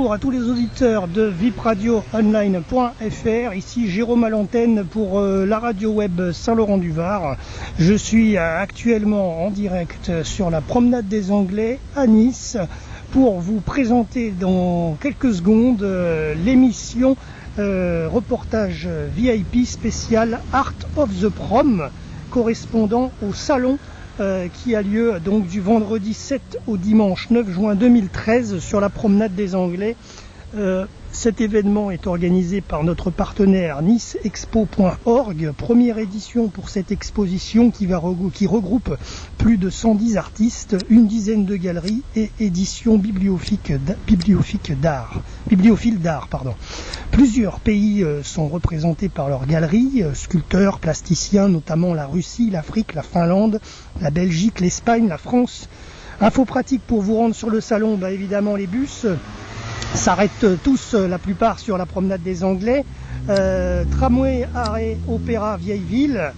bonjour à tous les auditeurs de vipradioonline.fr. Ici Jérôme à l'antenne pour la radio web Saint-Laurent-du-Var. Je suis actuellement en direct sur la promenade des Anglais à Nice pour vous présenter dans quelques secondes l'émission reportage VIP spécial Art of the Prom correspondant au salon qui a lieu donc du vendredi 7 au dimanche 9 juin 2013 sur la promenade des Anglais. Cet événement est organisé par notre partenaire niceexpo.org, première édition pour cette exposition qui regroupe plus de 110 artistes, une dizaine de galeries et édition bibliophile d'art. Plusieurs pays sont représentés par leurs galeries, sculpteurs, plasticiens, notamment la Russie, l'Afrique, la Finlande, la Belgique, l'Espagne, la France. Info pratique pour vous rendre sur le salon, évidemment les bus s'arrêtent tous, la plupart sur la promenade des Anglais. Tramway, arrêt, opéra, vieille ville.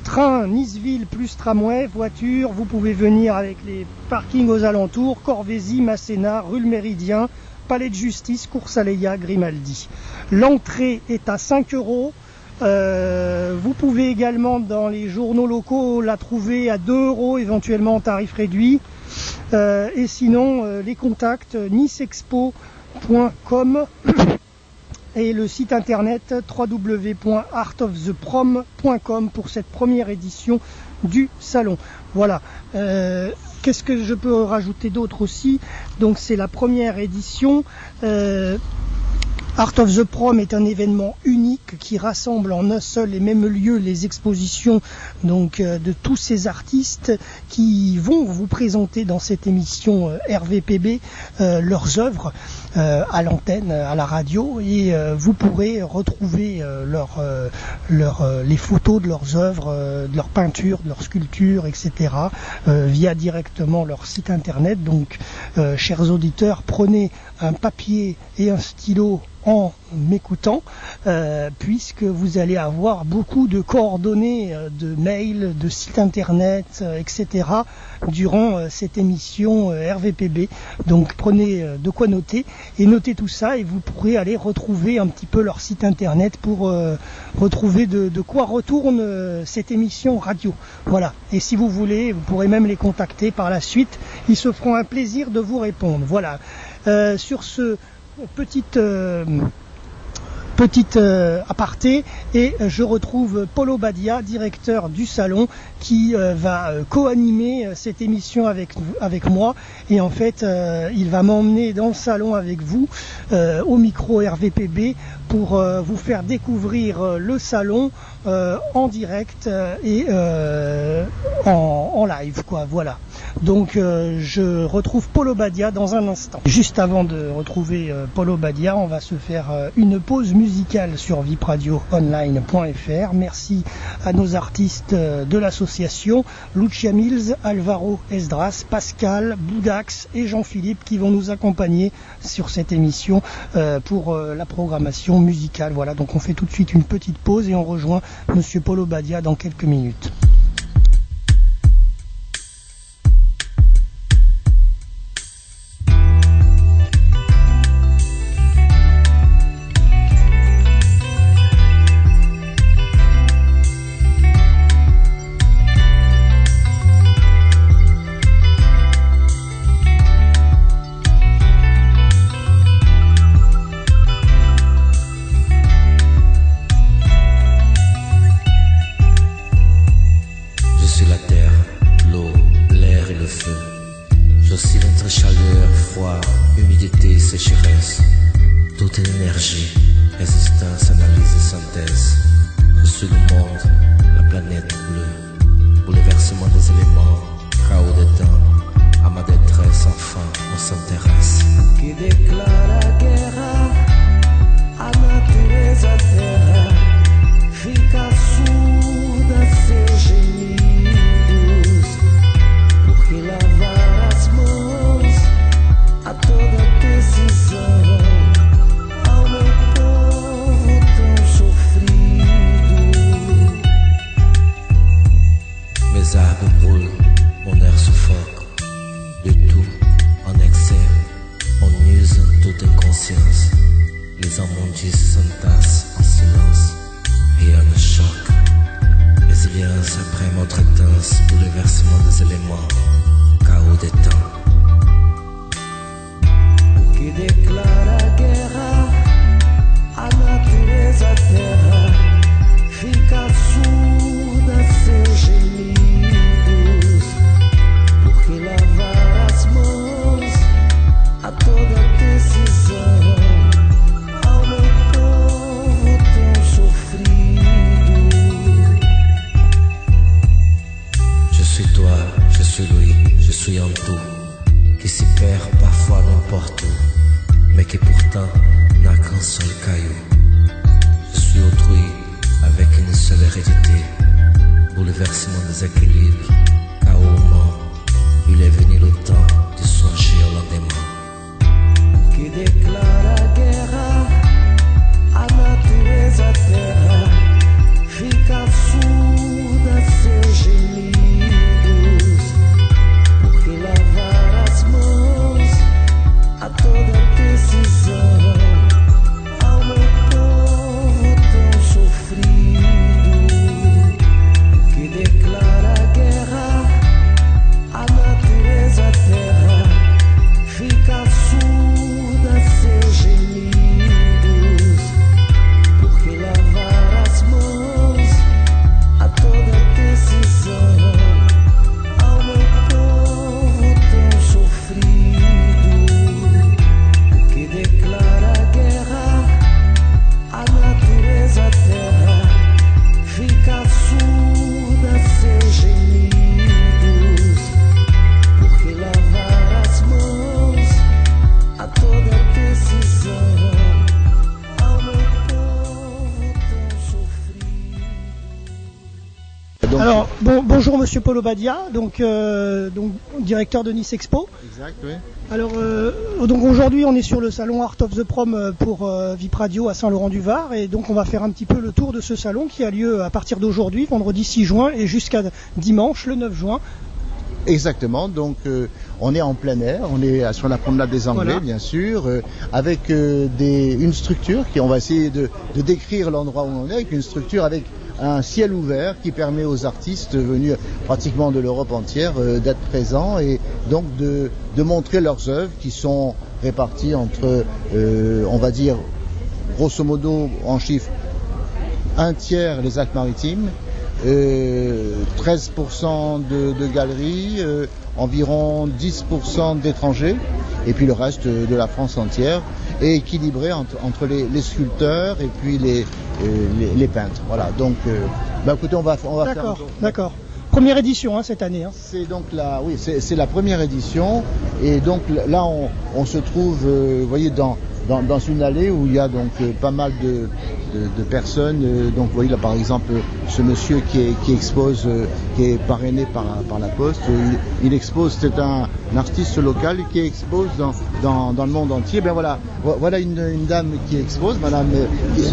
Train, Niceville plus tramway, voiture, vous pouvez venir avec les parkings aux alentours, Corvézy, Masséna, rue le Méridien, Palais de Justice, Cours-Saleya, Grimaldi. L'entrée est à 5 €. Vous pouvez également dans les journaux locaux la trouver à 2 € éventuellement en tarif réduit. Et sinon les contacts niceexpo.com et le site internet www.artoftheprom.com pour cette première édition du salon. Voilà. Qu'est-ce que je peux rajouter d'autre aussi? Donc c'est la première édition. Art of the Prom est un événement unique qui rassemble en un seul et même lieu les expositions de tous ces artistes qui vont vous présenter dans cette émission RVPB leurs œuvres à l'antenne, à la radio, et vous pourrez retrouver les photos de leurs œuvres, de leurs peintures, de leurs sculptures, etc. Via directement leur site internet. Donc, chers auditeurs, prenez un papier et un stylo en m'écoutant, puisque vous allez avoir beaucoup de coordonnées de mails, de sites internet, etc. durant cette émission RVPB. Donc prenez de quoi noter et notez tout ça et vous pourrez aller retrouver un petit peu leur site internet pour retrouver de quoi retourne cette émission radio. Voilà. Et si vous voulez, vous pourrez même les contacter par la suite. Ils se feront un plaisir de vous répondre. Voilà. Sur ce petite aparté, et je retrouve Paulo Badia, directeur du salon, qui va co-animer cette émission avec moi, et en fait il va m'emmener dans le salon avec vous au micro RVPB pour vous faire découvrir le salon en direct et en live, quoi. Voilà. Donc je retrouve Paulo Badia dans un instant. Juste avant de retrouver Paulo Badia, on va se faire une pause musicale sur vipradioonline.fr. Merci à nos artistes de l'association, Lucia Mills, Alvaro Esdras, Pascal, Boudax et Jean-Philippe qui vont nous accompagner sur cette émission pour la programmation musicale. Voilà, donc on fait tout de suite une petite pause et on rejoint Monsieur Paulo Badia dans quelques minutes. Ao meu povo tão sofrido, diz sentasse en silence, rien ne choque. Résilience après maltraitance, bouleversement des éléments, chaos des temps. O que declara guerra, a natureza terra fica surda a seus gemidos. Porque lavar as mãos a toda decisão ao meu povo tão sofrido. Je suis toi, je suis lui, je suis en tout, qui s'y perd parfois n'importe où, mais qui pourtant n'a qu'un seul caillou. Je suis autrui, avec une seule hérédité, bouleversement des équilibres, chaos mort, il est venu le temps de songer au lendemain. O que declara guerra, a natureza terra fica surda a seus gemidos. Porque lavar as mãos a toda decisão ao meu povo tão sofrido. O que declara guerra, a natureza terra fica surda a seus gemidos. Porque lavar as mãos a toda decisão ao meu povo tão sofrido. O que declara guerra, a natureza terra fica surda a seus gemidos. Porque lavar as mãos a toda decisão ao meu povo tão sofrido. Donc, Alors, bonjour Monsieur Paul Obadia, donc directeur de Nice Expo. exact, oui. Alors, donc aujourd'hui, on est sur le salon Art of the Prom pour VIP Radio à Saint-Laurent-du-Var, et donc on va faire un petit peu le tour de ce salon qui a lieu à partir d'aujourd'hui, vendredi 6 juin, et jusqu'à dimanche, le 9 juin. Exactement, donc on est en plein air, on est sur la promenade des Anglais, Voilà. bien sûr, avec une structure on va essayer de décrire l'endroit où on est, avec une structure avec un ciel ouvert qui permet aux artistes venus pratiquement de l'Europe entière d'être présents et donc de montrer leurs œuvres qui sont réparties entre, on va dire, grosso modo en chiffres, un tiers les Alpes-Maritimes, 13% de galeries, environ 10% d'étrangers, et puis le reste de la France entière, et équilibré entre les sculpteurs et puis les peintres. Voilà, donc écoutez, on va faire un D'accord, tour. d'accord. Première édition cette année. Hein. C'est donc c'est la première édition, et donc là on se trouve, vous voyez, dans une allée où il y a donc pas mal de personnes. Donc vous voyez là par exemple ce monsieur qui expose, qui est parrainé par la Poste. Il expose, c'est un artiste local qui expose dans le monde entier. Ben voilà une dame qui expose, madame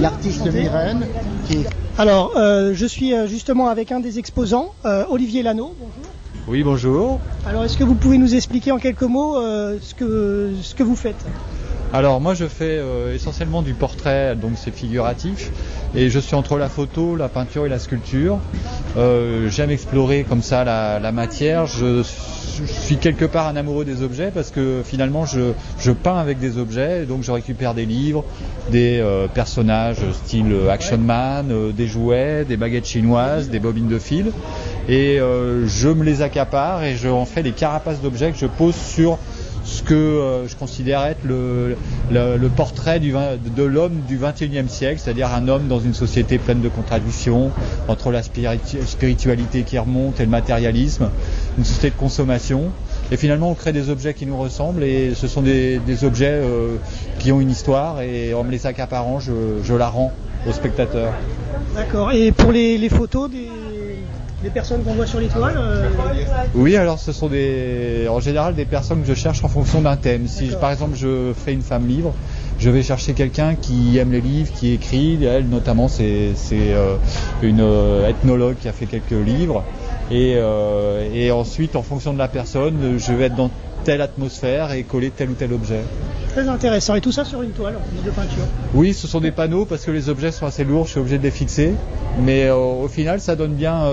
l'artiste Myrène, qui Alors, je suis justement avec un des exposants, Olivier Lano. Bonjour. Oui, bonjour. Alors, est-ce que vous pouvez nous expliquer en quelques mots ce que vous faites? Alors moi je fais essentiellement du portrait, donc c'est figuratif, et je suis entre la photo, la peinture et la sculpture. J'aime explorer comme ça la matière. Je suis quelque part un amoureux des objets parce que finalement je peins avec des objets, et donc je récupère des livres, des personnages style Action Man, des jouets, des baguettes chinoises, des bobines de fil, et je me les accapare et je en fais des carapaces d'objets que je pose sur ce que je considère être le portrait de l'homme du XXIe siècle, c'est-à-dire un homme dans une société pleine de contradictions, entre la spiritualité qui remonte et le matérialisme, une société de consommation. Et finalement, on crée des objets qui nous ressemblent, et ce sont des objets qui ont une histoire, et en me les accaparant, je la rends au spectateur. D'accord. Et pour les photos des personnes qu'on voit sur l'étoile Oui, alors ce sont en général des personnes que je cherche en fonction d'un thème. Si par exemple je fais une femme libre, je vais chercher quelqu'un qui aime les livres, qui écrit. Elle notamment, c'est une ethnologue qui a fait quelques livres. Et ensuite, en fonction de la personne, je vais être dans telle atmosphère et coller tel ou tel objet. Très intéressant. Et tout ça sur une toile en plus de peinture. Oui, ce sont des panneaux parce que les objets sont assez lourds, je suis obligé de les fixer. Mais au final, ça donne bien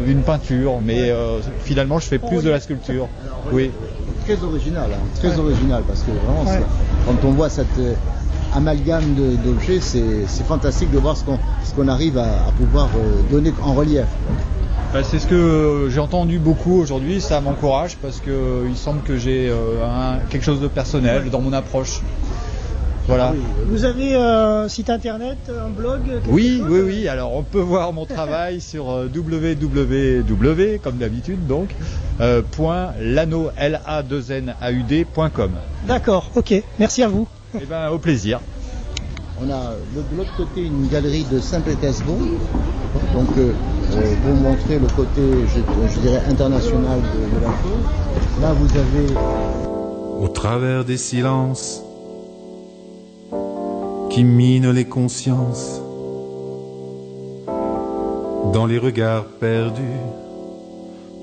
une peinture. Mais finalement, je fais plus de la sculpture. Oui. Très original, hein, très original, parce que vraiment, quand on voit cette amalgame d'objets, c'est fantastique de voir ce qu'on arrive à pouvoir donner en relief. C'est ce que j'ai entendu beaucoup aujourd'hui, ça m'encourage parce que il semble que j'ai quelque chose de personnel dans mon approche. Voilà. Vous avez un site internet, un blog? Oui. Alors on peut voir mon travail sur www, comme d'habitude donc, .lanaud.com. D'accord, ok. Merci à vous. Eh ben, au plaisir. On a de l'autre côté une galerie de Saint-Pétersbourg, donc pour montrer le côté, je dirais, international de la chose. Là, vous avez... Au travers des silences qui minent les consciences, dans les regards perdus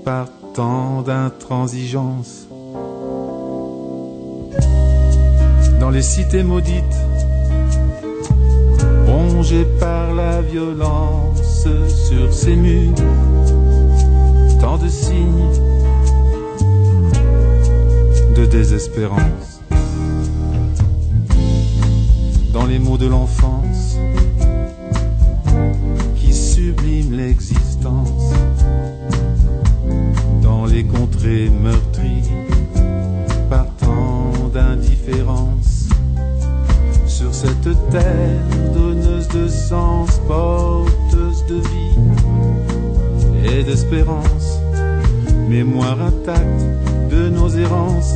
par tant d'intransigeance, dans les cités maudites, rongées par la violence sur ces murs, tant de signes de désespérance. Dans les mots de l'enfance qui subliment l'existence, dans les contrées meurtries par tant d'indifférence, sur cette terre donneuse de sens, porteuse de vie et d'espérance, mémoire intacte de nos errances,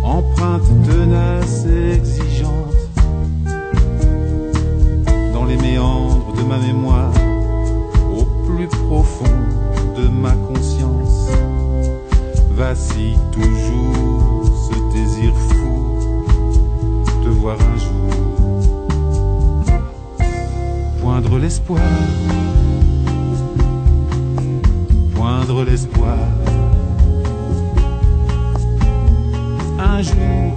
empreinte tenace et exigeante, dans les méandres de ma mémoire, au plus profond de ma conscience, vacille toujours ce désir fou de voir un jour poindre l'espoir, poindre l'espoir. Un jour,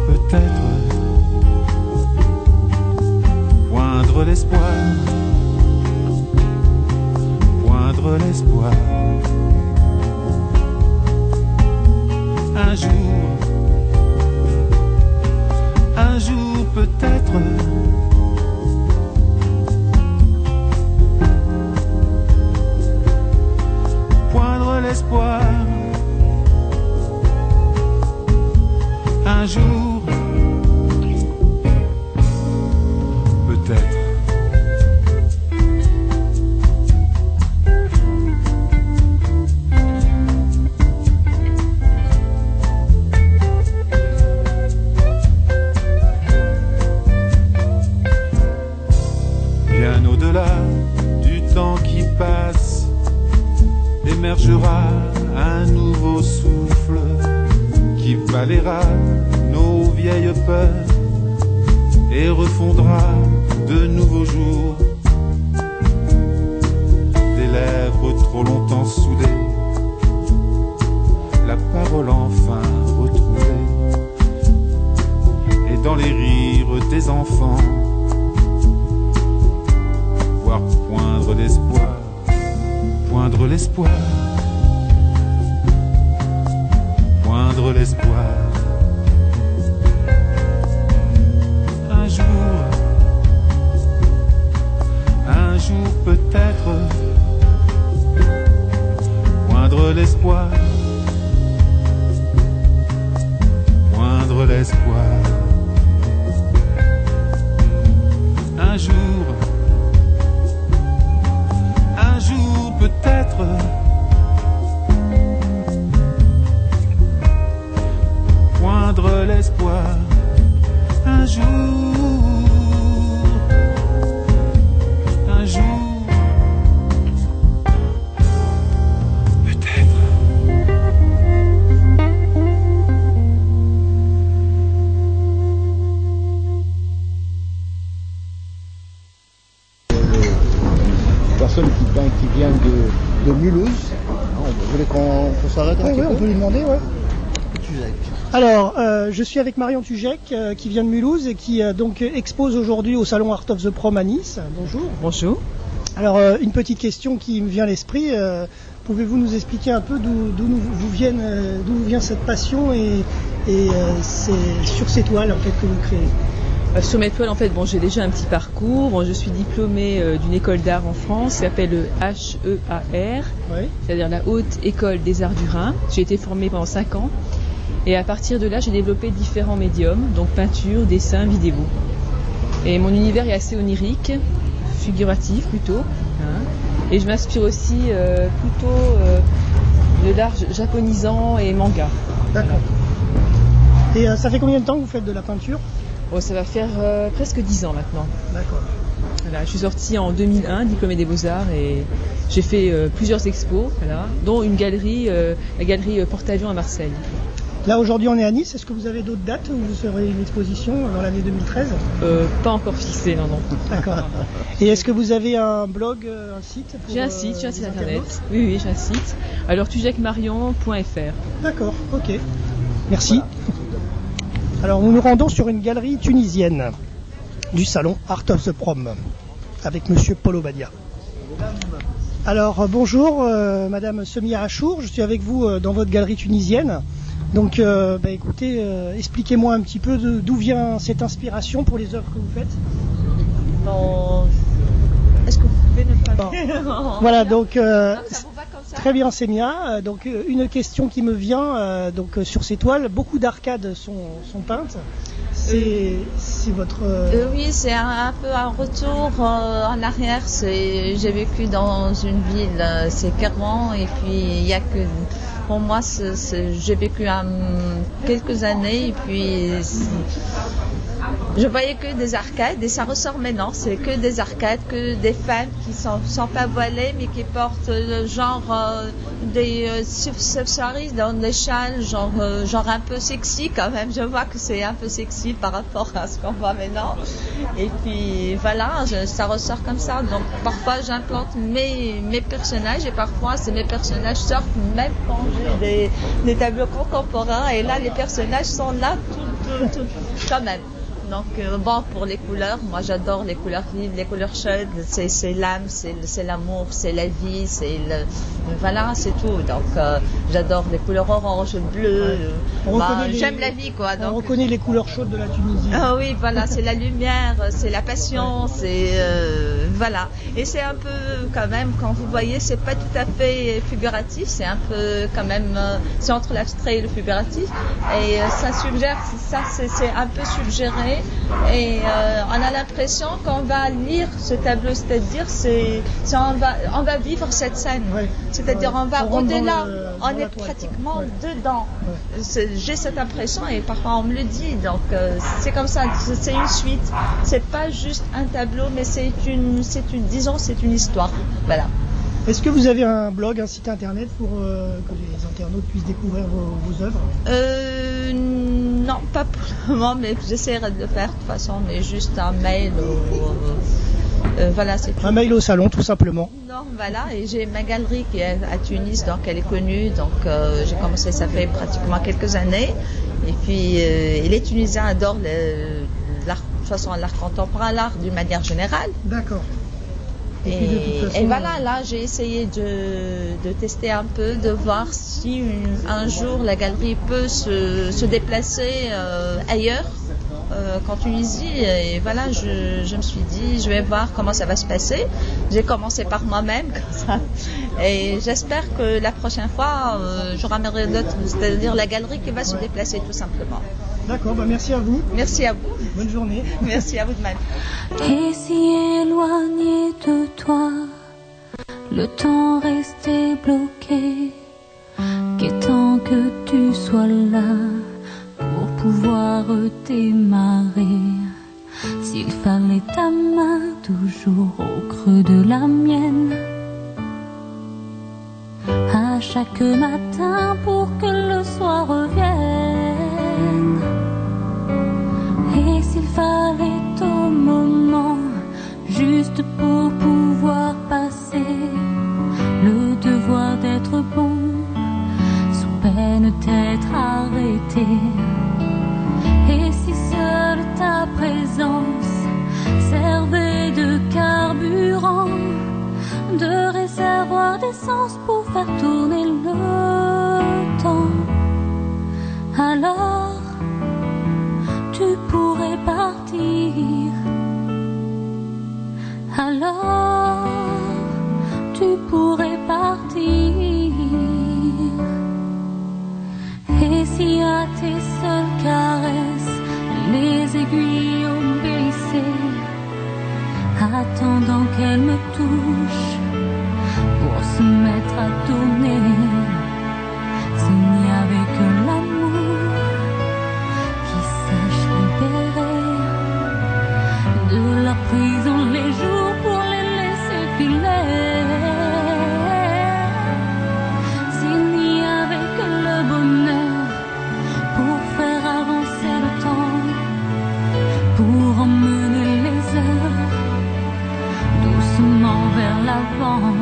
peut-être, poindre l'espoir, poindre l'espoir. Un jour peut-être, poindre l'espoir. Un jour, peut-être. Bien au-delà du temps qui passe, émergera un nouveau souffle qui balayera nos vieilles peurs et refondra de nouveaux jours. Des lèvres trop longtemps soudées, la parole enfin retrouvée, et dans les rires des enfants, voir poindre l'espoir, poindre l'espoir, poindre l'espoir. Un jour peut-être, poindre l'espoir, poindre l'espoir. Un jour peut-être, poindre l'espoir. Un jour, peut-être. personne qui vient de Mulhouse. Vous voulez qu'on s'arrête un petit peu? On peut lui demander, ouais. Alors, je suis avec Marion Tujek qui vient de Mulhouse et qui donc expose aujourd'hui au salon Art of the Prom à Nice. Bonjour. Bonjour. Alors, une petite question qui me vient à l'esprit. Pouvez-vous nous expliquer un peu d'où vient cette passion et c'est sur ces toiles en fait que vous créez? Sur mes toiles, en fait, j'ai déjà un petit parcours. Bon, je suis diplômée d'une école d'art en France qui s'appelle le HEAR, Oui. c'est-à-dire la Haute École des Arts du Rhin. J'ai été formée pendant 5 ans. Et à partir de là, j'ai développé différents médiums, donc peinture, dessin, vidéo. Et mon univers est assez onirique, figuratif plutôt. Et je m'inspire aussi plutôt de l'art japonisant et manga. D'accord. Et ça fait combien de temps que vous faites de la peinture? Bon, ça va faire presque 10 ans maintenant. D'accord. Voilà, je suis sortie en 2001, diplômée des Beaux-Arts, et j'ai fait plusieurs expos, dont une galerie, la galerie Porte-Avions à Marseille. Là aujourd'hui on est à Nice, est-ce que vous avez d'autres dates où vous serez une exposition dans l'année 2013? Pas encore fixé, non. D'accord. Et est-ce que vous avez un blog, un site J'ai un site, internet. Oui, j'ai un site. Alors tujekmarion.fr. D'accord, ok. Merci. Voilà. Alors nous nous rendons sur une galerie tunisienne du salon Art of the Prom avec monsieur Paul Obadia. Alors bonjour madame Semia Achour, je suis avec vous dans votre galerie tunisienne. Donc écoutez, expliquez-moi un petit peu d'où vient cette inspiration pour les œuvres que vous faites. Bon, est-ce que vous pouvez ne pas... Voilà, donc ça vous va comme ça? très bien Semia. Donc une question qui me vient, sur ces toiles, beaucoup d'arcades sont peintes. C'est votre... Oui, c'est un peu un retour en arrière. J'ai vécu dans une ville, c'est Kerouan, et puis il y a que... Pour moi, j'ai vécu quelques années et puis je voyais que des arcades et ça ressort maintenant. C'est que des arcades, que des femmes qui sont pas voilées mais qui portent des accessoires dans des châles, genre un peu sexy quand même. Je vois que c'est un peu sexy par rapport à ce qu'on voit maintenant. Et puis voilà, ça ressort comme ça. Donc parfois j'implante mes personnages et parfois mes personnages sortent même quand j'ai des tableaux contemporains et là les personnages sont là tout quand même. Donc pour les couleurs, moi j'adore les couleurs vives, les couleurs chaudes, c'est l'âme, c'est l'amour, c'est la vie, voilà, c'est tout. Donc j'adore les couleurs orange, bleu. J'aime la vie quoi. Donc, on reconnaît les couleurs chaudes de la Tunisie. Ah oui, voilà, c'est la lumière, c'est la passion, c'est voilà. Et c'est un peu quand même, quand vous voyez, c'est pas tout à fait figuratif, c'est un peu quand même, c'est entre l'abstrait et le figuratif. Et ça suggère, c'est un peu suggéré. Et on a l'impression qu'on va lire ce tableau, c'est-à-dire on va vivre cette scène, c'est-à-dire on va au-delà, on est pratiquement dedans. J'ai cette impression et parfois on me le dit, donc c'est comme ça, c'est une suite, c'est pas juste un tableau, mais c'est une histoire, voilà. Est-ce que vous avez un blog, un site internet pour que les internautes puissent découvrir vos œuvres? Non, pas pour le moment, mais j'essaierai de le faire de toute façon, mais juste un mail voilà, c'est tout. Un mail au salon, tout simplement. Non, voilà, et j'ai ma galerie qui est à Tunis, donc elle est connue, donc j'ai commencé, ça fait pratiquement quelques années, et puis les Tunisiens adorent l'art, de toute façon l'art contemporain, l'art d'une manière générale. D'accord. Et voilà, là j'ai essayé de tester un peu, de voir si un jour la galerie peut se déplacer ailleurs qu'en Tunisie. Et voilà, je me suis dit, je vais voir comment ça va se passer. J'ai commencé par moi-même, comme ça. Et j'espère que la prochaine fois, j'aurai d'autres, c'est-à-dire la galerie qui va se déplacer tout simplement. D'accord, merci à vous. Merci à vous. Bonne journée. Merci à vous de même. Et si éloigné de toi, le temps restait bloqué, qu'étant que tu sois là pour pouvoir démarrer, s'il fallait ta main toujours au creux de la mienne, à chaque matin pour que le soir revienne. Et s'il fallait au moment juste pour pouvoir passer d'essence pour faire tourner le temps. Alors tu pourrais partir. Alors tu pourrais partir. Et si à tes seules caresses les aiguilles obéissaient, attendant qu'elle me touche pour se mettre à tourner, s'il n'y avait que l'amour qui sache libérer de leur prison les jours pour les laisser filer, s'il n'y avait que le bonheur pour faire avancer le temps, pour emmener les heures doucement vers l'avant.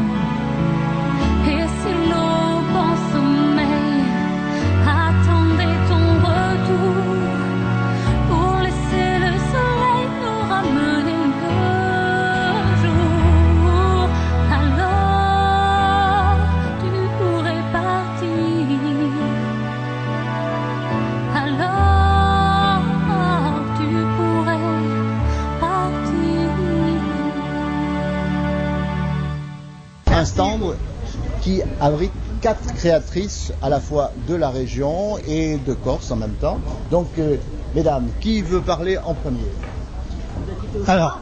Et si l'aube en sommeil attendait ton retour pour laisser le soleil nous ramener le jour, alors tu pourrais partir. Alors tu pourrais partir. Un stand qui abrite 4 créatrices à la fois de la région et de Corse en même temps. Donc, mesdames, qui veut parler en premier? Alors,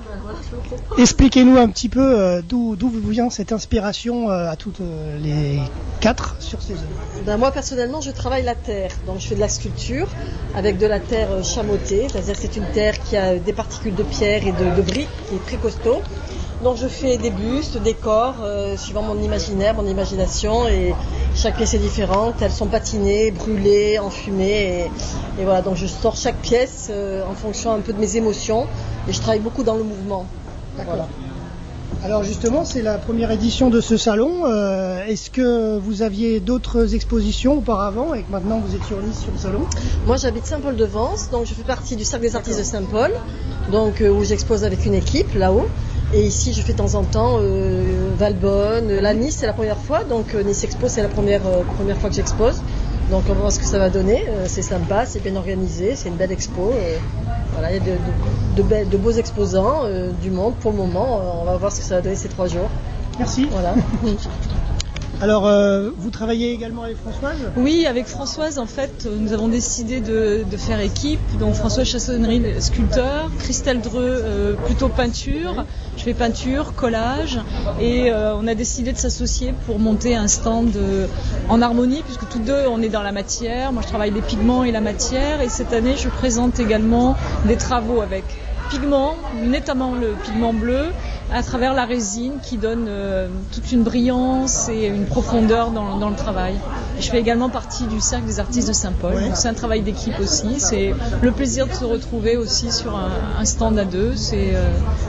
expliquez-nous un petit peu d'où vous vient cette inspiration à toutes les 4 sur ces œuvres. Ben moi personnellement je travaille la terre, donc je fais de la sculpture avec de la terre chamottée, c'est-à-dire que c'est une terre qui a des particules de pierre et de briques, qui est très costaud. Donc je fais des bustes, des corps, suivant mon imaginaire, mon imagination, et chaque pièce est différente. Elles sont patinées, brûlées, enfumées, et voilà. Donc je sors chaque pièce en fonction un peu de mes émotions, et je travaille beaucoup dans le mouvement. Voilà. Alors justement, c'est la première édition de ce salon. Est-ce que vous aviez d'autres expositions auparavant et que maintenant vous êtes sur liste sur le salon? Moi j'habite Saint-Paul-de-Vence, donc je fais partie du Cercle des artistes de Saint-Paul, donc où j'expose avec une équipe là-haut. Et ici, je fais de temps en temps Valbonne, la Nice, c'est la première fois. Donc Nice Expo, c'est la première fois que j'expose. Donc on va voir ce que ça va donner. C'est sympa, c'est bien organisé, c'est une belle expo. Voilà, il y a de beaux exposants du monde pour le moment. On va voir ce que ça va donner ces 3 jours. Merci. Voilà. Alors, vous travaillez également avec Françoise? Oui, avec Françoise, en fait, nous avons décidé de faire équipe. Donc Françoise Chassonnerie, sculpteur, Christelle Dreux, plutôt peinture. Je fais peinture, collage, et on a décidé de s'associer pour monter un stand en harmonie, puisque tous deux, on est dans la matière. Moi, je travaille les pigments et la matière, et cette année, je présente également des travaux avec pigments, notamment le pigment bleu, à travers la résine qui donne toute une brillance et une profondeur dans le travail. Et je fais également partie du Cercle des artistes de Saint-Paul, donc c'est un travail d'équipe aussi. C'est le plaisir de se retrouver aussi sur un stand à 2, c'est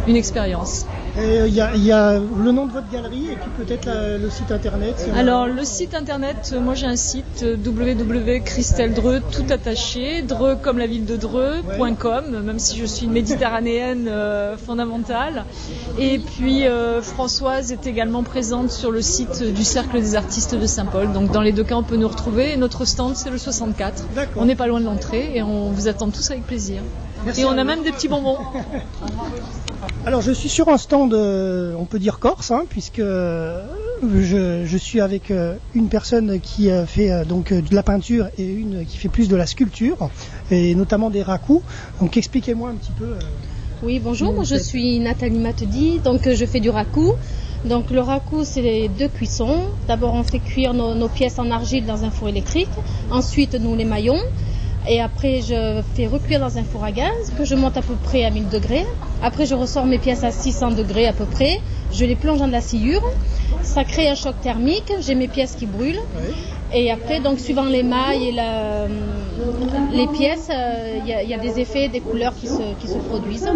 une expérience. Il y a le nom de votre galerie et puis peut-être le site internet. Alors le site internet, moi j'ai un site www.christelledreux tout attaché, Dreux comme la ville de Dreux.com, même si je suis une méditerranéenne fondamentale. Et puis Françoise est également présente sur le site du Cercle des artistes de Saint-Paul. Donc dans les 2 cas on peut nous retrouver. Et notre stand c'est le 64. D'accord. On n'est pas loin de l'entrée et on vous attend tous avec plaisir. Merci. Et on a même des petits bonbons. Alors je suis sur un stand, on peut dire corse, puisque je suis avec une personne qui fait donc de la peinture et une qui fait plus de la sculpture, et notamment des rakus. Donc expliquez-moi un petit peu. Oui, bonjour, moi je suis Nathalie Matedi, donc je fais du raku. Donc le raku, c'est les 2 cuissons. D'abord on fait cuire nos pièces en argile dans un four électrique, ensuite nous les maillons. Et après, je fais recuire dans un four à gaz que je monte à peu près à 1000 degrés. Après, je ressors mes pièces à 600 degrés à peu près. Je les plonge dans de la sciure. Ça crée un choc thermique. J'ai mes pièces qui brûlent. Oui. Et après, donc suivant les mailles et les pièces, il y a des effets, des couleurs qui se produisent.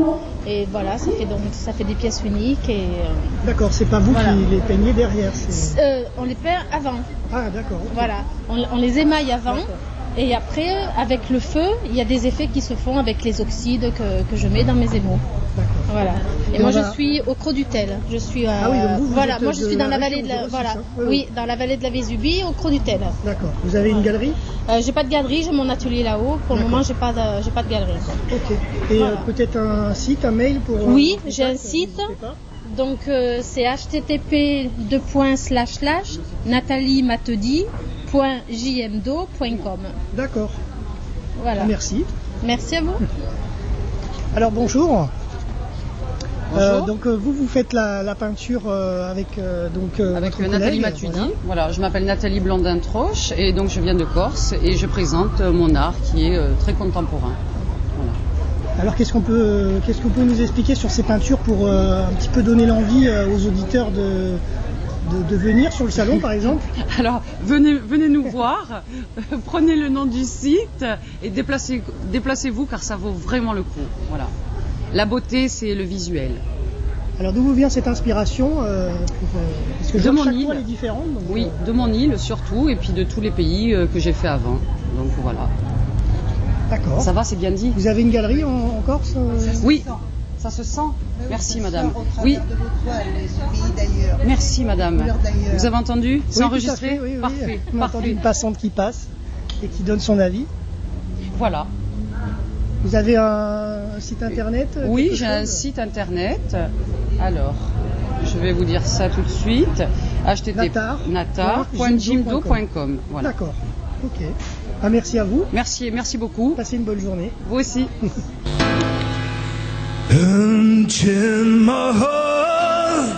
Et voilà, ça fait des pièces uniques. D'accord, c'est pas vous qui les peignez derrière. On les peint avant. Ah, d'accord. Okay. Voilà, on les émaille avant. D'accord. Et après, avec le feu, il y a des effets qui se font avec les oxydes que je mets dans mes émaux. Voilà. Et moi, je suis au Creux-du-Tel. Je suis Ah oui, donc vous voilà, êtes moi je de suis dans la la vallée région de la de voilà. Rossis, hein. Oui, dans la vallée de la Vésubie, au Creux-du-Tel. D'accord. Vous avez une galerie? J'ai pas de galerie, j'ai mon atelier là-haut. Pour le moment, j'ai pas de galerie. Ok. Et Voilà. peut-être un site, un mail pour. Oui, j'ai un site. Donc c'est http://nathaliematedi.jmdo.com. D'accord. Voilà. Merci. Merci à vous. Alors bonjour. Bonjour. Donc vous faites la peinture avec Avec votre Nathalie collègue, Matudi. Voilà, je m'appelle Nathalie Blondin-Troche et donc je viens de Corse et je présente mon art qui est très contemporain. Voilà. Alors qu'est-ce que vous pouvez nous expliquer sur ces peintures pour un petit peu donner l'envie aux auditeurs de venir sur le salon par exemple? Alors venez nous voir, prenez le nom du site et déplacez-vous car ça vaut vraiment le coup. Voilà. La beauté, c'est le visuel. Alors d'où vous vient cette inspiration parce que De mon chaque île. toile est différente. Donc, Oui, de mon île surtout et puis de tous les pays que j'ai fait avant. Donc voilà. D'accord. Ça va, c'est bien dit. Vous avez une galerie en Corse Oui, ça se sent. Merci madame. Oui. Merci madame. Vous avez entendu? C'est Oui, enregistré? tout à fait, oui. Parfait. On a entendu une passante qui passe et qui donne son avis. Voilà. Vous avez un site internet? Oui, quelque j'ai un chose site internet. Alors, je vais vous dire ça tout de suite. natar.jimdo.com. Voilà. D'accord. Ok. Ah, merci à vous. Merci beaucoup. Passez une bonne journée. Vous aussi. Until my heart,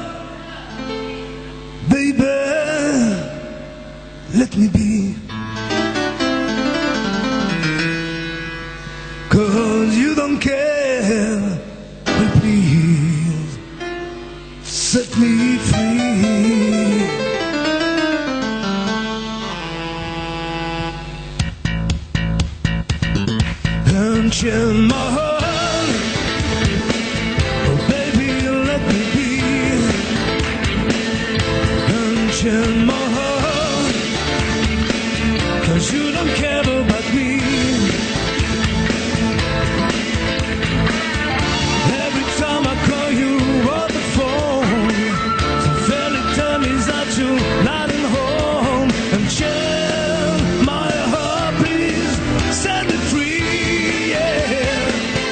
baby, let me be. 'Cause you don't care, but please set me free. Until my heart, oh baby, let me be. Until my heart, 'cause you don't care about me. Every time I call you on the phone, the very time is that you're not at home. Until my heart, please set me free. Yeah.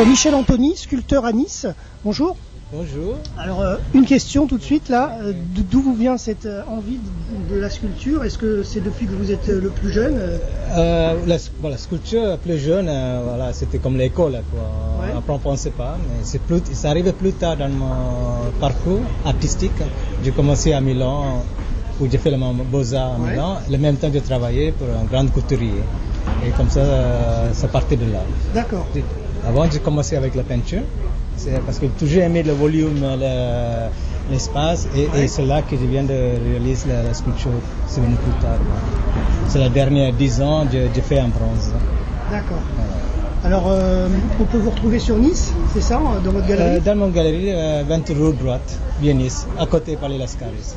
Michel Anthony, sculpteur à Nice. Bonjour. Bonjour. Alors, une question tout de suite là. D'où vous vient cette envie de la sculpture? Est-ce que c'est depuis que vous êtes le plus jeune? La sculpture plus jeune, voilà, c'était comme l'école, quoi. Ouais. Après, on ne pensait pas, mais c'est arrivé plus tard dans mon parcours artistique. J'ai commencé à Milan, où j'ai fait le Beaux-Arts à Milan. Le même temps, j'ai travaillé pour un grand couturier. Et comme ça, ça partait de là. D'accord. Avant, j'ai commencé avec la peinture. C'est parce que j'ai toujours aimé le volume, l'espace, et c'est là que je viens de réaliser la sculpture. C'est venu plus tard. C'est la dernière 10 ans, j'ai fait en bronze. D'accord. Alors, on peut vous retrouver sur Nice, c'est ça, dans votre galerie? Dans mon galerie, 20 rue droite, bien Nice, à côté Palais Lascaris.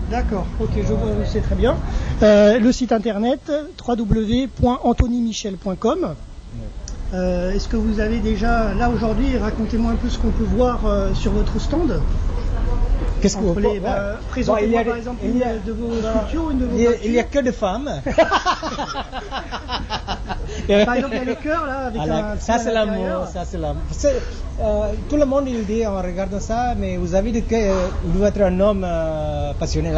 D'accord, ok, je vois, c'est très bien. Le site internet www.anthonymichel.com. Est-ce que vous avez déjà, là aujourd'hui, racontez-moi un peu ce qu'on peut voir sur votre stand? Qu'est-ce que vous présentez-moi par exemple une de vos sculptures, une de vos il n'y a que des femmes. Par exemple, il y a les cœurs là, avec ça c'est l'amour, ça c'est l'amour. Tout le monde il dit en regardant ça, mais vous avez dit que vous doit être un homme passionné.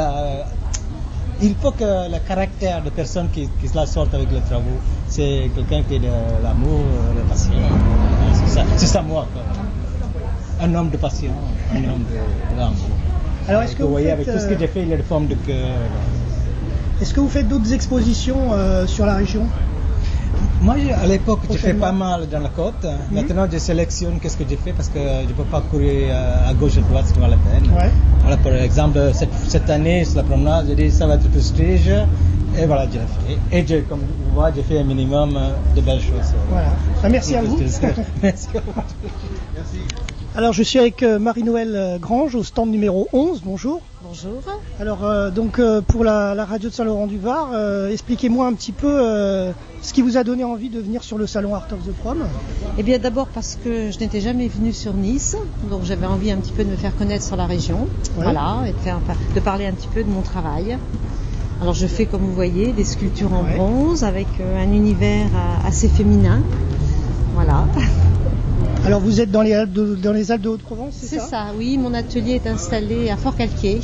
Il faut que le caractère de personne qui la sorte avec les travaux, c'est quelqu'un qui a de l'amour, de la passion. C'est ça moi, quoi. Un homme de passion, un homme de l'amour. Alors, est-ce que vous voyez, faites, avec tout ce que j'ai fait, il y a des formes de cœur. Est-ce que vous faites d'autres expositions sur la région? Moi, à l'époque, j'ai fait pas mal dans la côte. Maintenant, je sélectionne qu'est-ce que j'ai fait parce que je ne peux pas courir à gauche et à droite, c'est pas la peine. Ouais. Voilà, par exemple, cette année, sur la promenade, j'ai dit ça va être prestige. Et voilà, je l'ai fait. Et comme vous voyez, j'ai fait un minimum de belles choses. Voilà. Merci à vous. Merci à vous. Merci. Alors, je suis avec Marie-Noël Grange au stand numéro 11. Bonjour. Bonjour. Alors, pour la radio de Saint-Laurent-du-Var, expliquez-moi un petit peu ce qui vous a donné envie de venir sur le salon Art of the Prom. Eh bien, d'abord parce que je n'étais jamais venue sur Nice, donc j'avais envie un petit peu de me faire connaître sur la région, ouais. Voilà, et de parler un petit peu de mon travail. Alors, je fais, comme vous voyez, des sculptures en bronze avec un univers assez féminin, voilà. Alors vous êtes dans les Alpes de Haute-Provence, c'est ça? C'est ça, oui. Mon atelier est installé à Fort-Calquier.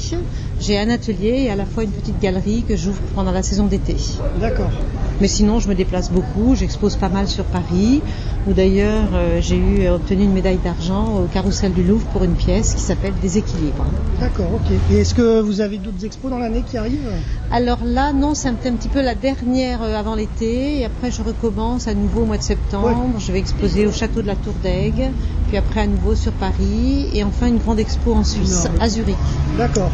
J'ai un atelier et à la fois une petite galerie que j'ouvre pendant la saison d'été. D'accord. Mais sinon, je me déplace beaucoup. J'expose pas mal sur Paris, où d'ailleurs j'ai obtenu une médaille d'argent au Carrousel du Louvre pour une pièce qui s'appelle Déséquilibre. D'accord, ok. Et est-ce que vous avez d'autres expos dans l'année qui arrivent? Alors là, non, c'est un petit peu la dernière avant l'été. Et après, je recommence à nouveau au mois de septembre. Ouais. Je vais exposer au château de la Tour d'Aigle, puis après à nouveau sur Paris, et enfin une grande expo en Suisse, à Zurich. D'accord.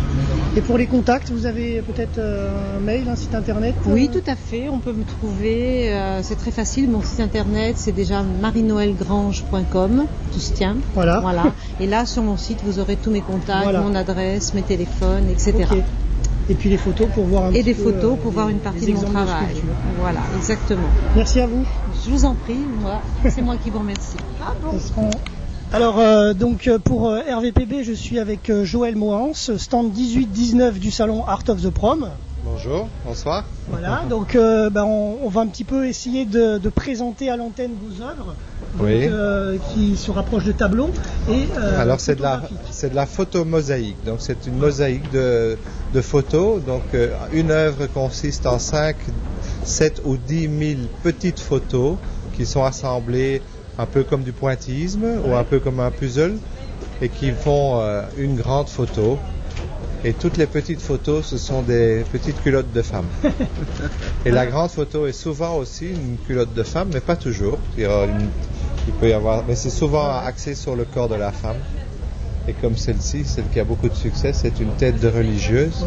Et pour les contacts, vous avez peut-être un mail, un site internet? Oui, tout à fait. On peut me trouver. C'est très facile. Mon site internet, c'est déjà marienoelgrange.com. Tout se tient. Voilà. Et là, sur mon site, vous aurez tous mes contacts, mon adresse, mes téléphones, etc. Okay. Et puis les photos pour voir un petit peu. Et des photos pour voir une partie de mon travail. Voilà, exactement. Merci à vous. Je vous en prie. C'est moi qui vous remercie. Ah bon. Alors pour RVPB, je suis avec Joël Mohans, stand 18-19 du salon Art of the Prom. Bonjour, bonsoir. Voilà, donc on va un petit peu essayer de présenter à l'antenne vos œuvres, qui se rapprochent de tableaux. Alors c'est de la photo mosaïque, donc c'est une mosaïque de photos. Donc une œuvre consiste en 5, 7 ou 10 000 petites photos qui sont assemblées un peu comme du pointillisme ou un peu comme un puzzle et qui font une grande photo. Et toutes les petites photos, ce sont des petites culottes de femmes. Et la grande photo est souvent aussi une culotte de femme, mais pas toujours. Il peut y avoir, mais c'est souvent axé sur le corps de la femme. Et comme celle-ci, celle qui a beaucoup de succès, c'est une tête de religieuse,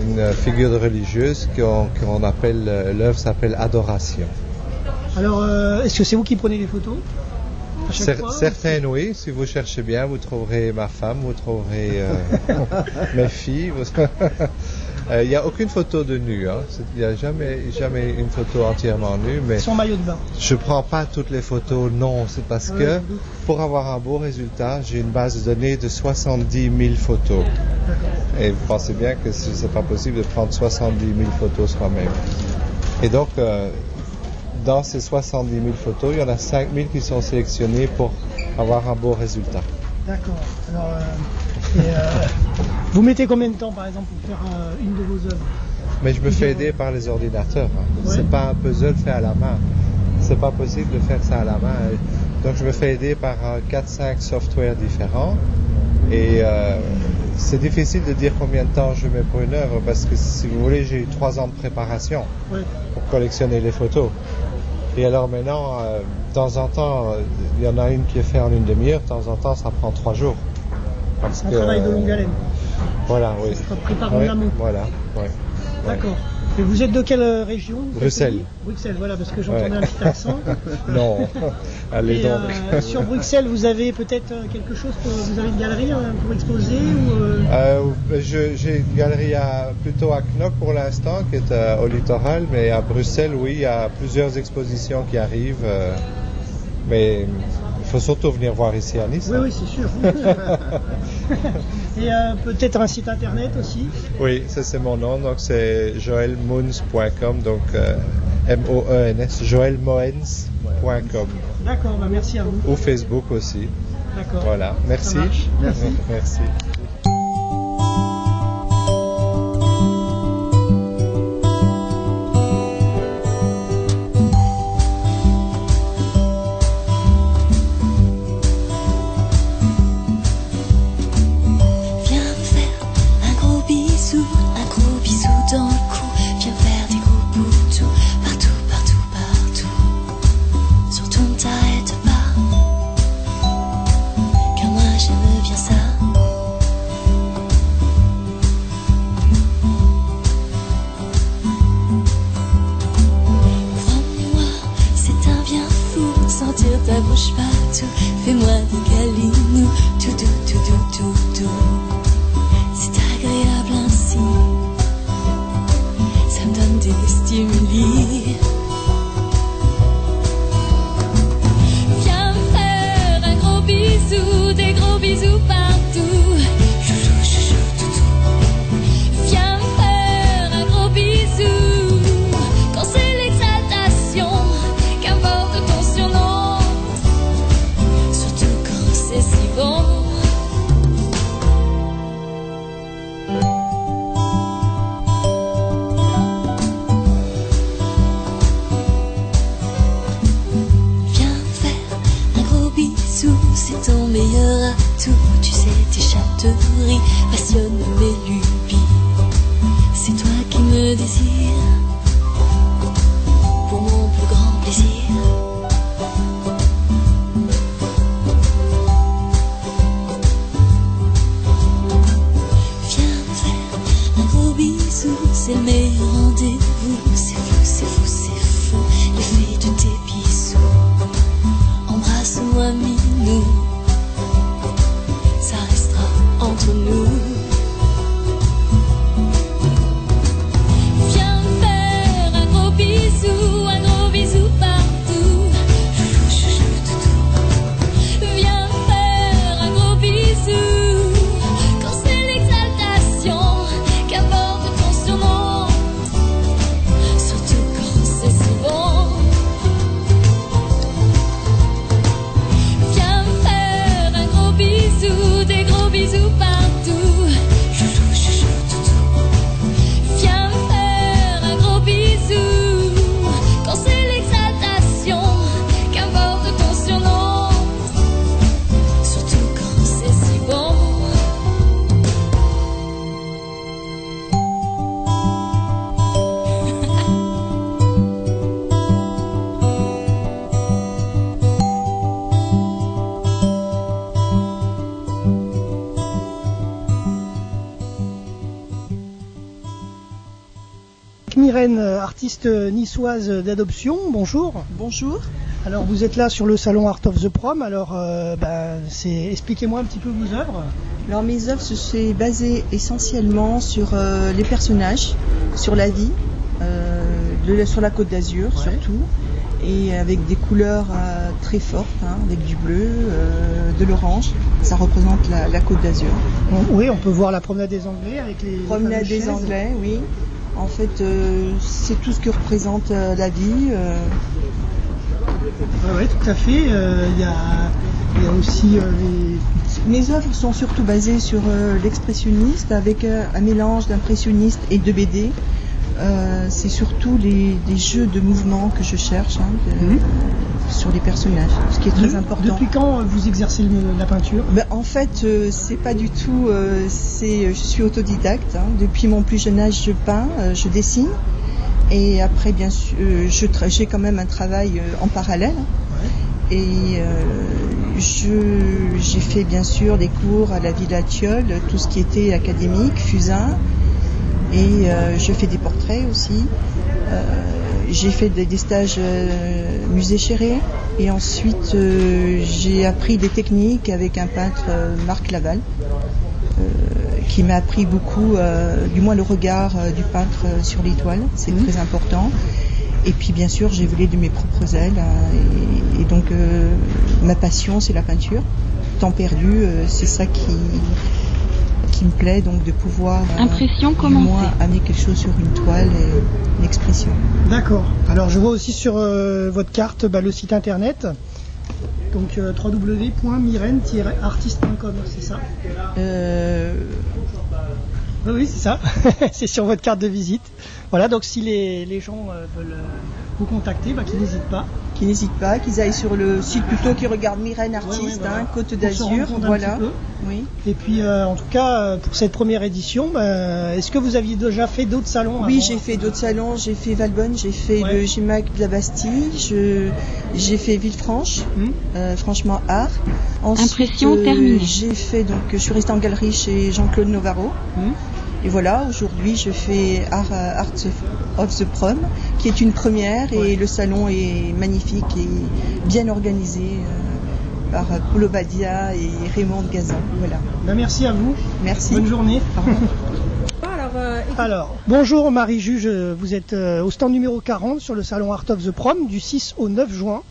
une figure de religieuse qu'on appelle, l'œuvre s'appelle Adoration. Alors, est-ce que c'est vous qui prenez les photos? Certaines, oui. Si vous cherchez bien, vous trouverez ma femme, vous trouverez mes filles. Il n'y a aucune photo de nu. Il n'y a jamais une photo entièrement nue. Mais sans maillot de bain. Je ne prends pas toutes les photos, non. C'est parce que pour avoir un beau résultat, j'ai une base de données de 70 000 photos. Et vous pensez bien que ce n'est pas possible de prendre 70 000 photos soi-même. Et donc, dans ces 70 000 photos, il y en a 5 000 qui sont sélectionnées pour avoir un beau résultat. D'accord. Alors, vous mettez combien de temps, par exemple, pour faire une de vos œuvres? Mais je me fais aider par les ordinateurs. C'est pas un puzzle fait à la main. C'est pas possible de faire ça à la main. Donc je me fais aider par 4-5 softwares différents. Et c'est difficile de dire combien de temps je mets pour une œuvre parce que si vous voulez, j'ai eu 3 ans de préparation pour collectionner les photos. Et alors maintenant, de temps en temps, il y en a une qui est faite en une demi-heure, de temps en temps, ça prend 3 jours. C'est un travail de longue haleine. Voilà, oui. Ça se prépare en amont. Voilà, oui. D'accord. Et vous êtes de quelle région? Bruxelles. Bruxelles, voilà, parce que j'entendais un petit accent. Non, allez et, donc. Sur Bruxelles, vous avez peut-être quelque chose, vous avez une galerie pour exposer ou j'ai une galerie plutôt à Knock pour l'instant, qui est au littoral, mais à Bruxelles, oui, il y a plusieurs expositions qui arrivent. Mais il faut surtout venir voir ici à Nice. Oui, oui, c'est sûr. Et peut-être un site internet aussi? Oui, ça c'est mon nom, donc c'est joelmoens.com, donc M-O-E-N-S, joelmoens.com. D'accord, bah merci à vous. Ou Facebook aussi. D'accord. Voilà, merci. Merci. Merci. Myrène, artiste niçoise d'adoption, bonjour. Bonjour. Alors vous êtes là sur le salon Art of the Prom, alors expliquez-moi un petit peu vos œuvres. Alors mes œuvres se sont basées essentiellement sur les personnages, sur la vie, sur la Côte d'Azur surtout, et avec des couleurs très fortes, avec du bleu, de l'orange. Ça représente la Côte d'Azur. Oui, on peut voir la promenade des Anglais avec les promenade des Anglais, oui. En fait, c'est tout ce que représente la vie. Oui, tout à fait. Il Il y a aussi Mes œuvres sont surtout basées sur l'expressionniste avec un mélange d'impressionniste et de BD. C'est surtout des jeux de mouvement que je cherche sur les personnages, ce qui est très important. Depuis quand vous exercez la peinture? En fait, c'est pas du tout. Je suis autodidacte. Depuis mon plus jeune âge, je peins, je dessine. Et après, bien sûr, j'ai quand même un travail en parallèle. Et j'ai fait bien sûr des cours à la Villa Thiol, tout ce qui était académique, Fusain. Et je fais des portraits aussi. J'ai fait des stages musée Chéré. Et ensuite, j'ai appris des techniques avec un peintre, Marc Laval, qui m'a appris beaucoup, du moins le regard du peintre sur l'étoile. C'est très important. Et puis bien sûr, j'ai volé de mes propres ailes. Et donc, ma passion, c'est la peinture. Temps perdu, c'est ça qui me plaît, donc de pouvoir Impression du moins amener quelque chose sur une toile et une expression. D'accord. Alors je vois aussi sur votre carte le site internet, donc www.myrène-artiste.com, c'est ça? Oui, c'est ça. C'est sur votre carte de visite. Voilà, donc si les gens veulent vous contacter, qu'ils n'hésitent pas. Qu'ils n'hésitent pas, qu'ils aillent sur le site plutôt, qu'ils regardent Myrène Artiste, voilà. Côte d'Azur, voilà. Oui. Et puis en tout cas, pour cette première édition, est-ce que vous aviez déjà fait d'autres salons? Oui, j'ai fait d'autres salons, j'ai fait Valbonne, j'ai fait le GIMAC de la Bastille, j'ai fait Villefranche, franchement art. Ensuite, Impression terminée. J'ai fait, donc je suis restée en galerie chez Jean-Claude Novaro. Et voilà, aujourd'hui je fais Art of the Prom, qui est une première, et le salon est magnifique et bien organisé par Paulo Badia et Raymond Gazan. Voilà. Merci à vous. Merci. Bonne journée. Alors, bonjour Marie Juge, vous êtes au stand numéro 40 sur le salon Art of the Prom du 6 au 9 juin.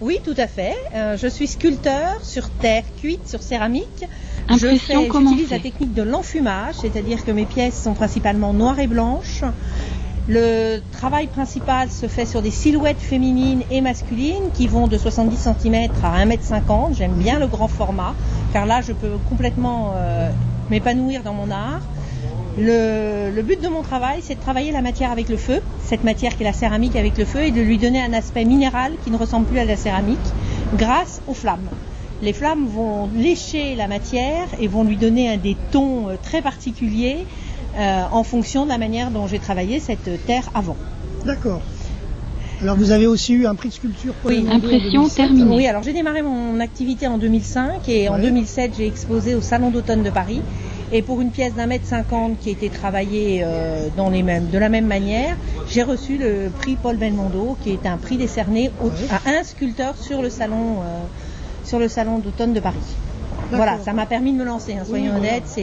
Oui, tout à fait. Je suis sculpteur sur terre cuite, sur céramique. J'utilise la technique de l'enfumage, c'est-à-dire que mes pièces sont principalement noires et blanches. Le travail principal se fait sur des silhouettes féminines et masculines qui vont de 70 cm à 1,50 m. J'aime bien le grand format, car là je peux complètement m'épanouir dans mon art. Le but de mon travail, c'est de travailler la matière avec le feu, cette matière qui est la céramique avec le feu, et de lui donner un aspect minéral qui ne ressemble plus à la céramique, grâce aux flammes. Les flammes vont lécher la matière et vont lui donner des tons très particuliers en fonction de la manière dont j'ai travaillé cette terre avant. D'accord. Alors vous avez aussi eu un prix de sculpture pour oui, impression terminée. Oui, alors j'ai démarré mon activité en 2005 et en 2007 j'ai exposé au Salon d'automne de Paris. Et pour une pièce d'1,50 m qui a été travaillée de la même manière, j'ai reçu le prix Paul Belmondo, qui est un prix décerné à un sculpteur sur le salon d'automne de Paris. Voilà, ça m'a permis de me lancer, soyons honnêtes,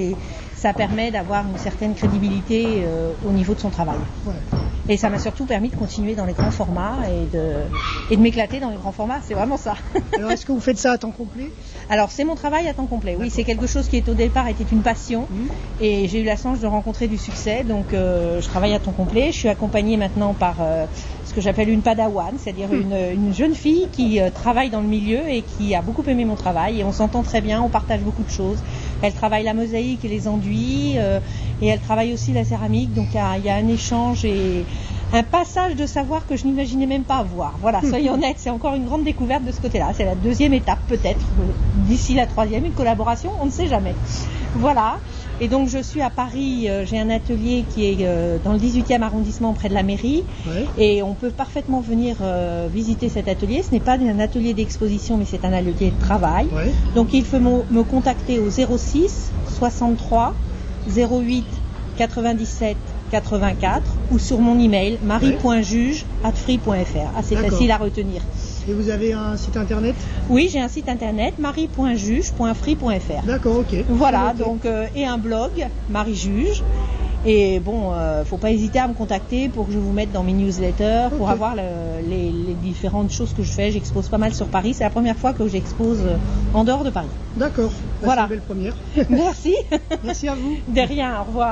ça permet d'avoir une certaine crédibilité au niveau de son travail. Ouais. Et ça m'a surtout permis de continuer dans les grands formats et de m'éclater dans les grands formats, c'est vraiment ça. Alors est-ce que vous faites ça à temps complet? Alors c'est mon travail à temps complet, oui, c'est quelque chose qui au départ était une passion et j'ai eu la chance de rencontrer du succès, donc je travaille à temps complet. Je suis accompagnée maintenant par ce que j'appelle une padawan, c'est-à-dire une jeune fille qui travaille dans le milieu et qui a beaucoup aimé mon travail et on s'entend très bien, on partage beaucoup de choses. Elle travaille la mosaïque et les enduits et elle travaille aussi la céramique, donc il y a un échange et un passage de savoir que je n'imaginais même pas avoir. Voilà, soyons honnêtes, c'est encore une grande découverte de ce côté-là. C'est la deuxième étape peut-être, d'ici la troisième, une collaboration, on ne sait jamais. Voilà, et donc je suis à Paris, j'ai un atelier qui est dans le 18e arrondissement près de la mairie, et on peut parfaitement venir visiter cet atelier. Ce n'est pas un atelier d'exposition, mais c'est un atelier de travail. Donc il faut me contacter au 06 63 08 97 84 ou sur mon email marie.juge@free.fr. C'est facile à retenir. Et vous avez un site internet? Oui, j'ai un site internet marie.juge.free.fr. D'accord, ok. Voilà, donc et un blog Marie Juge. Et bon, faut pas hésiter à me contacter pour que je vous mette dans mes newsletters, pour avoir les différentes choses que je fais. J'expose pas mal sur Paris. C'est la première fois que j'expose en dehors de Paris. D'accord. Voilà. C'est une belle première. Merci. Merci à vous. De rien. Au revoir.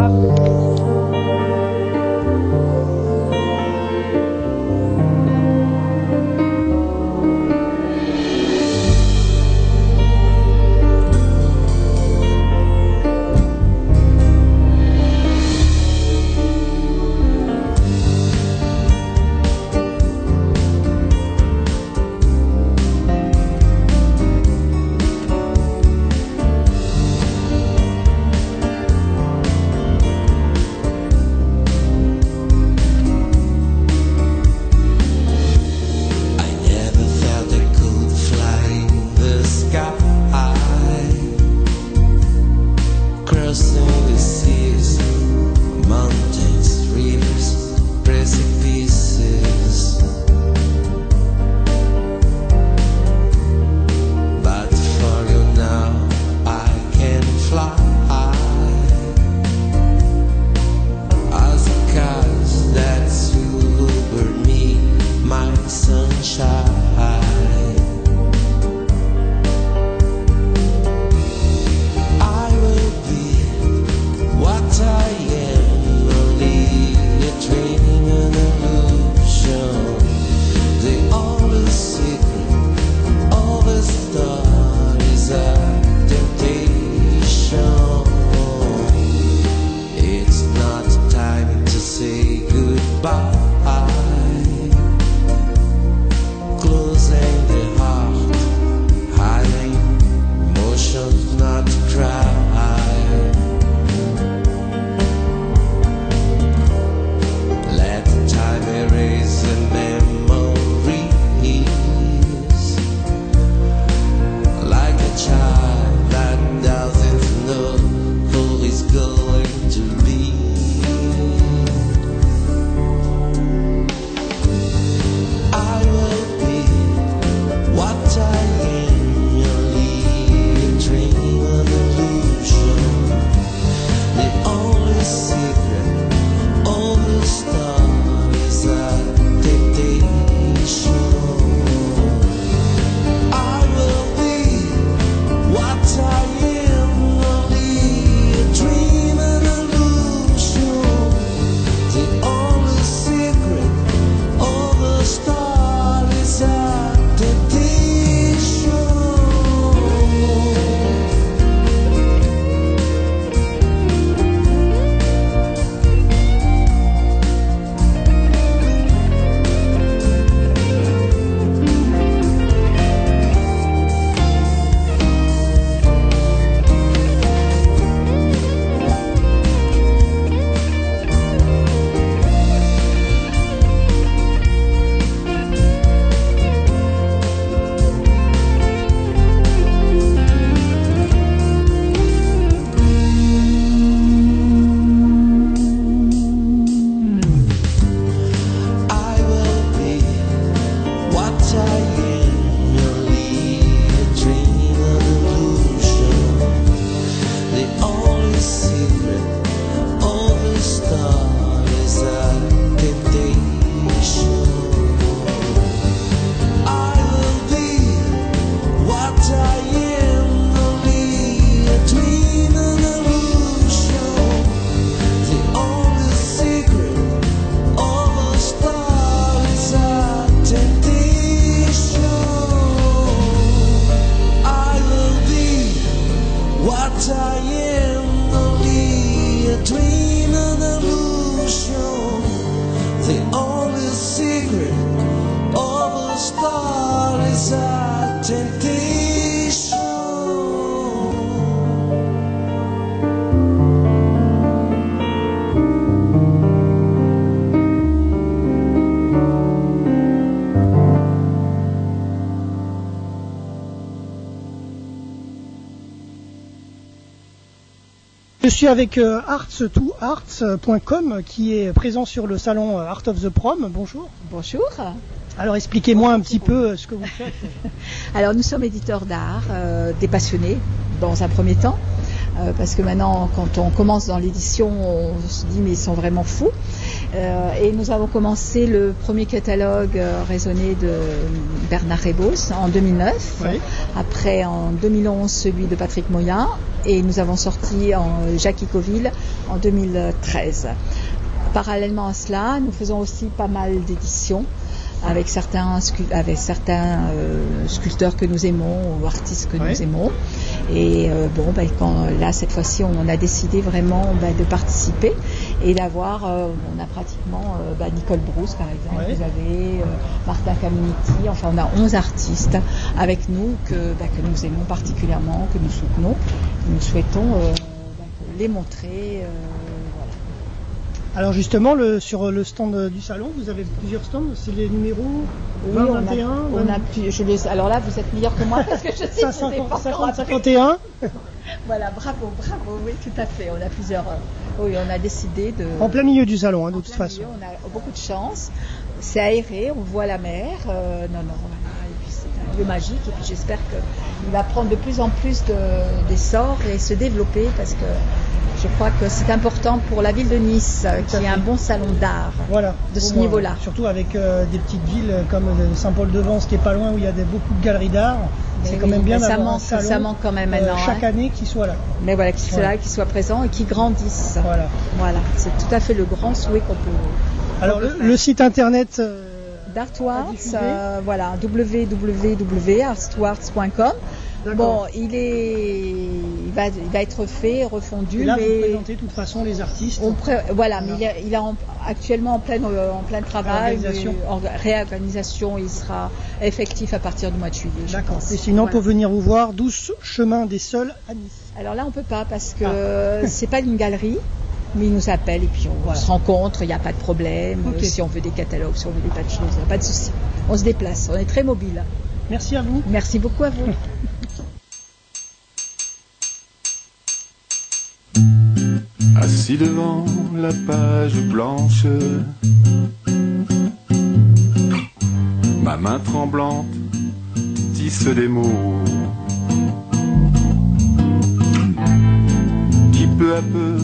Only a dream and illusion. The only secret of a star is a temptation. Je suis avec arts2arts.com qui est présent sur le salon Art of the Prom. Bonjour. Bonjour. Alors expliquez-moi un petit peu ce que vous faites. Alors nous sommes éditeurs d'art, des passionnés dans un premier temps, parce que maintenant quand on commence dans l'édition on se dit mais ils sont vraiment fous. Et nous avons commencé le premier catalogue raisonné de Bernard Rebos en 2009, oui. Après en 2011 celui de Patrick Moyen et nous avons sorti Jacques Icoville en 2013. Parallèlement à cela, nous faisons aussi pas mal d'éditions avec certains sculpteurs que nous aimons ou artistes que nous aimons. Et là cette fois-ci on a décidé vraiment de participer et d'avoir, on a pratiquement Nicole Brousse par exemple, vous avez Martin Caminiti, enfin on a 11 artistes avec nous que nous aimons particulièrement, que nous soutenons, que nous souhaitons les montrer. Alors justement, sur le stand du salon, vous avez plusieurs stands, c'est les numéros 20, 21 alors là, vous êtes meilleur que moi parce que je sais 50, 51. Voilà, bravo, oui, tout à fait. On a plusieurs... oui, on a décidé de... En plein milieu du salon, de toute façon. On a beaucoup de chance. C'est aéré, on voit la mer. Voilà. Et puis c'est un lieu magique. Et puis j'espère qu'il va prendre de plus en plus d'essor et se développer parce que je crois que c'est important pour la ville de Nice qui a un bon salon d'art de ce niveau-là. Surtout avec des petites villes comme Saint-Paul-de-Vence qui est pas loin où il y a beaucoup de galeries d'art. C'est quand même bien d'avoir un salon ça manque quand même maintenant, chaque année qui soit là. Mais voilà, qui soit là, qui soit présent et qui grandisse. Voilà, c'est tout à fait le grand souhait qu'on peut. Alors le site internet d'Artwarts, voilà, www.artwarts.com. Bon, il va être fait, refondu. Et là, vous présentez de toute façon les artistes. Voilà, mais il est actuellement en plein travail, en réorganisation. Il sera effectif à partir du mois de juillet. D'accord. Et sinon, pour venir vous voir, 12 chemin des Sols à Nice. Alors là, on peut pas parce que c'est pas une galerie. Mais ils nous appellent et puis on se rencontre, il n'y a pas de problème. Si on veut des catalogues, si on veut des tas de choses, il n'y a pas de souci. On se déplace, on est très mobile. Merci à vous. Merci beaucoup à vous. Assis devant la page blanche, ma main tremblante tisse des mots qui peu à peu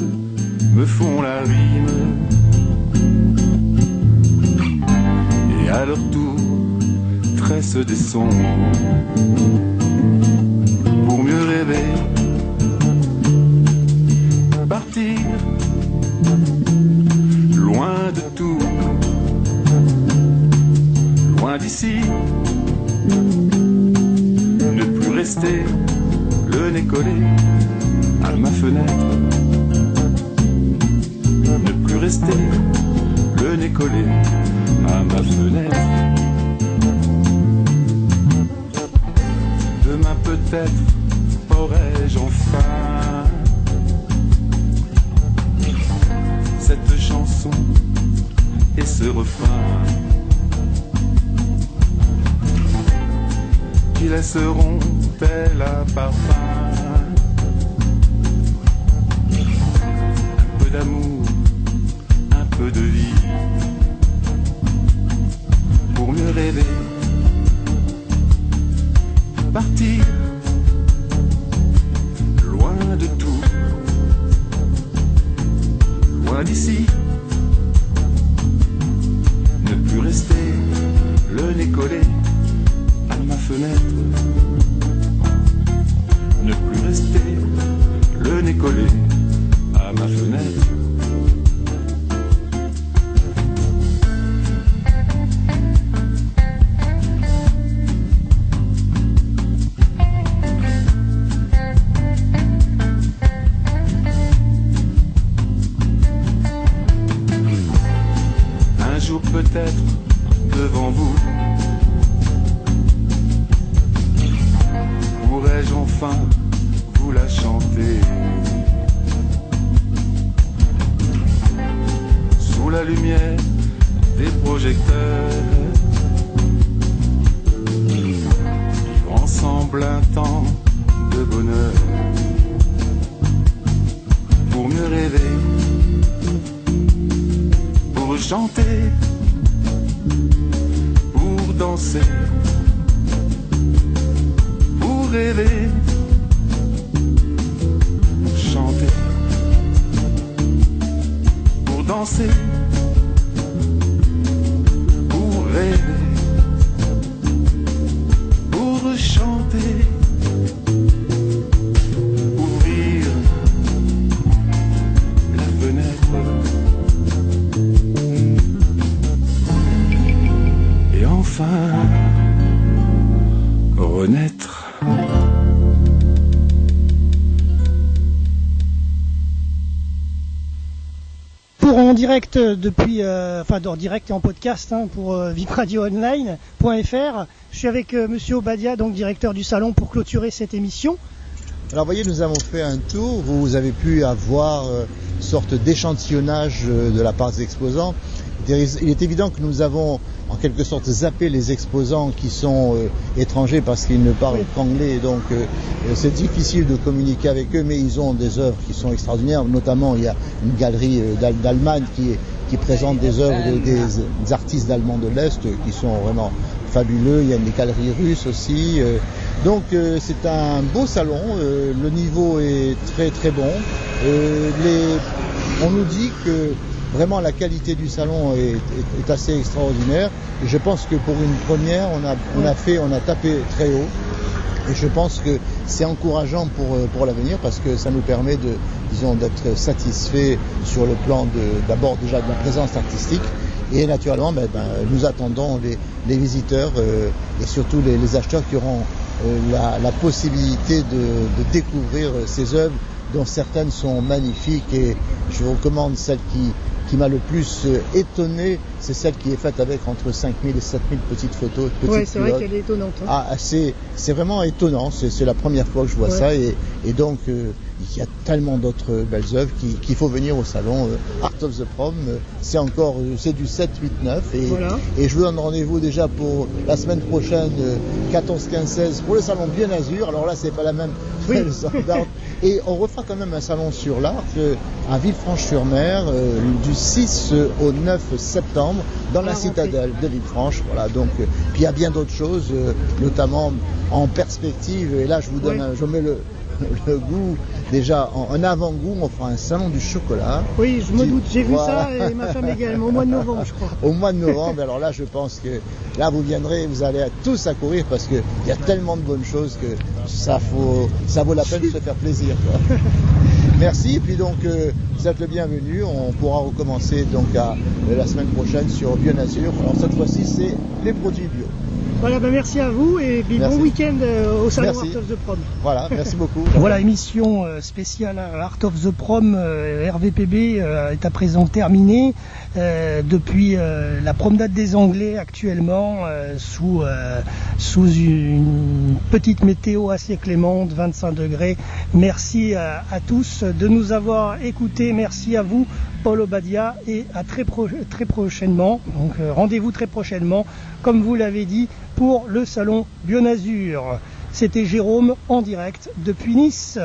me font la rime et à leur tour tressent des sons pour mieux rêver, partir loin de tout, loin d'ici, ne plus rester le nez collé à ma fenêtre, ne plus rester le nez collé à ma fenêtre. Demain peut-être aurai-je enfin cette chanson et ce refrain qui laisseront tel un parfum, un peu d'amour, un peu de vie, pour mieux rêver, partir loin de tout, loin d'ici, ne plus rester le nez collé à ma fenêtre, ne chanter, pour danser, pour rêver, chanter, pour danser, pour rêver, pour chanter, ouvrir la fenêtre et enfin renaître. Pour en direct depuis, en direct et en podcast pour vipradioonline.fr, je suis avec Monsieur Obadia, donc directeur du salon, pour clôturer cette émission. Alors, vous voyez, nous avons fait un tour. Vous avez pu avoir une sorte d'échantillonnage de la part des exposants. Il est évident que nous avons en quelque sorte zappé les exposants qui sont étrangers parce qu'ils ne parlent qu'anglais, donc c'est difficile de communiquer avec eux, mais ils ont des œuvres qui sont extraordinaires. Notamment, il y a une galerie d'Allemagne qui présente des œuvres des artistes allemands de l'Est qui sont vraiment fabuleux. Il y a des galeries russes aussi. Donc c'est un beau salon, le niveau est très très bon. On nous dit que vraiment la qualité du salon est assez extraordinaire. Et je pense que pour une première, on a tapé très haut. Et je pense que c'est encourageant pour l'avenir parce que ça nous permet d'être satisfaits sur le plan d'abord déjà de la présence artistique. Et naturellement, nous attendons les visiteurs et surtout les acheteurs qui auront la possibilité de découvrir ces œuvres dont certaines sont magnifiques. Et je vous recommande celle qui m'a le plus étonné, c'est celle qui est faite avec entre 5000 et 7000 petites photos. Oui, c'est vrai qu'elle est étonnante. C'est vraiment étonnant, c'est la première fois que je vois ça et donc il y a tellement d'autres belles œuvres qu'il faut venir au salon Art of the Prom. C'est du 7, 8, 9 et je vous donne rendez-vous déjà pour la semaine prochaine 14, 15, 16 pour le salon Bien Azur. Alors là, c'est pas la même standard. Et on refera quand même un salon sur l'art à Villefranche-sur-Mer du 6 au 9 septembre dans la citadelle de Villefranche. Voilà, donc puis il y a bien d'autres choses, notamment en perspective. Et là, je vous donne, je mets le goût déjà en avant-goût. On fera un salon du chocolat. Oui, je me doute. J'ai vu ça et ma femme également au mois de novembre, je crois. Au mois de novembre. Alors là, je pense que là, vous viendrez, vous allez tous accourir parce que il y a tellement de bonnes choses que ça vaut la peine de se faire plaisir, quoi. Merci, et puis donc vous êtes le bienvenu, on pourra recommencer donc la semaine prochaine sur Bien Azur. Alors cette fois-ci c'est les produits bio. Voilà, merci à vous et puis bon week-end au salon Art of the Prom. Voilà, merci beaucoup. Voilà, émission spéciale Art of the Prom RVPB est à présent terminée depuis la promenade des Anglais actuellement sous une petite météo assez clémente, 25 degrés. Merci à tous de nous avoir écoutés. Merci à vous, Paul Obadia, et à très prochainement. Donc rendez-vous très prochainement, comme vous l'avez dit, pour le salon Bien Azur. C'était Jérôme en direct depuis Nice.